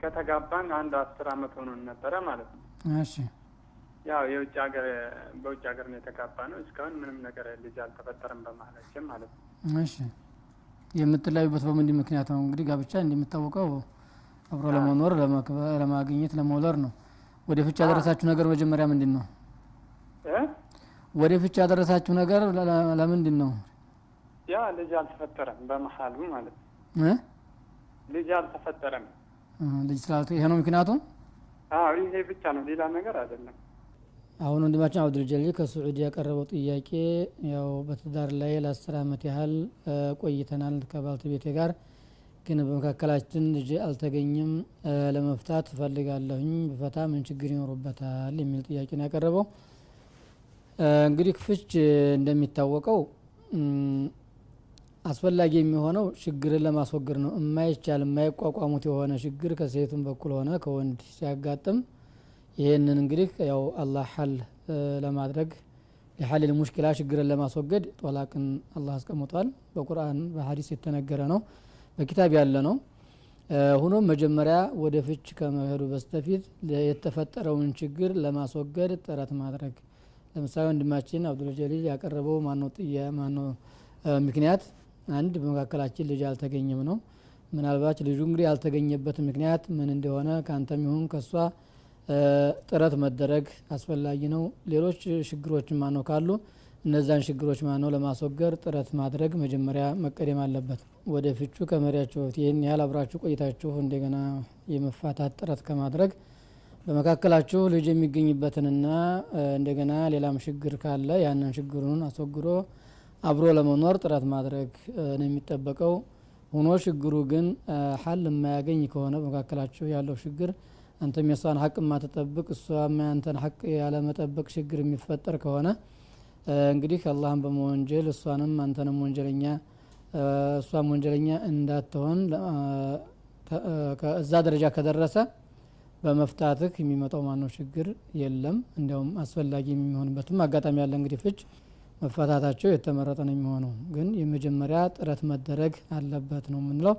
ከተጋባን አንድ 10 አመት ሆኖን ነበረ ማለት ነው። እሺ ያው በውጭ ሀገር ነው የተጋባነው። እስካሁን ምንም ነገር ልጅ አልተፈጠረም በመሀላችን ማለት ነው። እሺ የምትለያዩበት በምንድን ምክንያት ነው? እንግዲህ ጋብቻ እንደሚታወቀው አብሮ ለመኖር ለማግኘት ለመውለድ ነው። ወደ ፍቺ ያደረሳችሁ ነገር መጀመሪያ ምንድን ነው? ወደ ፍቺ ያደረሳችሁ ነገር ለምንድን ነው? ያ ልጅ አልተፈጠረም በመሀሉ ማለት ነው። ልጅ አልተፈጠረም። ልጅ ስላልተ ይሄ ነው ምክንያቱ? አዎ ይሄ ብቻ ነው፣ ሌላ ነገር አይደለም። አሁን ወንድማችን አብዱል ጀሊል ከሱዑዲ ያቀረበው ጥያቄ ያው በትዳር ላይ ለ10 አመት ያህል ቆይተናል ከባለቤቴ ጋር፣ ግን በመካከላችን ልጅ አልተገኘም። ለመፍታት ፈልጋለሁኝ፣ በፈታ ምን ችግር ይኖርበታል የሚል ጥያቄ ነው ያቀረበው። እንግዲህ ፍች እንደሚታወቀው አስፈላጊ የሚሆነው ችግርን ለማስወገድ ነው። የማይቻል የማይቋቋሙት የሆነ ችግር ከሴቱም በኩል ሆነ ከወንድ ሲያጋጥም ይሄንን እንግዲህ ያው አላህ ሐል ለማድረግ ለሐል المشكلة ችግርን ለማስወገድ ጦላቅን አላህ አስቀምጧል። በቁርአን በሐዲስ የተነገረ ነው፣ በኪታብ ያለ ነው። ሆኖም መጀመሪያ ወደ ፍች ከመሄዱ በስተፊት የተፈጠረውን ችግር ለማስወገድ ጥረት ማድረግ። ለምሳሌ ወንድማችን አብዱል ጀሊል ያቀረበው ማነው ምክንያት አንድ በመካከላችን ልጅ አልተገኘም ነው። ምናልባት ልጁ እንግዲህ ያልተገኘበት ምክንያት ምን እንደሆነ ካንተም ይሁን ከሷ ጥረት መደረግ አስፈላጊ ነው። ሌሎች ችግሮች ማነው ካሉ እነዛን ችግሮች ማነው ለማስወገድ ጥረት ማድረግ መጀመሪያ መቀደም አለበት። ወደ ፍቹ ከመሪያችሁ ይህን ያህል አብራችሁ ቆይታችሁ እንደገና የመፋታት ጥረት ከማድረግ በመካከላችሁ ልጅ የሚገኝበትንና እንደገና ሌላም ችግር ካለ ያንን ችግሩን አስወግዶ አብሮ ለመኖር ጥረት ማድረግ ነው የሚጠበቀው። ሆኖ ችግሩ ግን ሐል የማያገኝ ከሆነ በመካከላችሁ ያለው ችግር አንተም የሷን ሐቅ ማትጠብቅ እሷም ያንተን ሐቅ ያለ መጠበቅ ችግር የሚፈጠር ከሆነ እንግዲህ አላህን በመወንጀል እሷንም አንተንም ወንጀለኛ እሷም ወንጀለኛ እንዳትሆን ከዛ ደረጃ ከደረሰ በመፍታትህ የሚመጣው ማነው ችግር የለም። እንዲያውም አስፈላጊ የሚሆንበትም አጋጣሚ ያለ። እንግዲህ ፍች መፈታታቸው የተመረጠ ነው የሚሆነው፣ ግን የመጀመሪያ ጥረት መደረግ አለበት ነው የምንለው።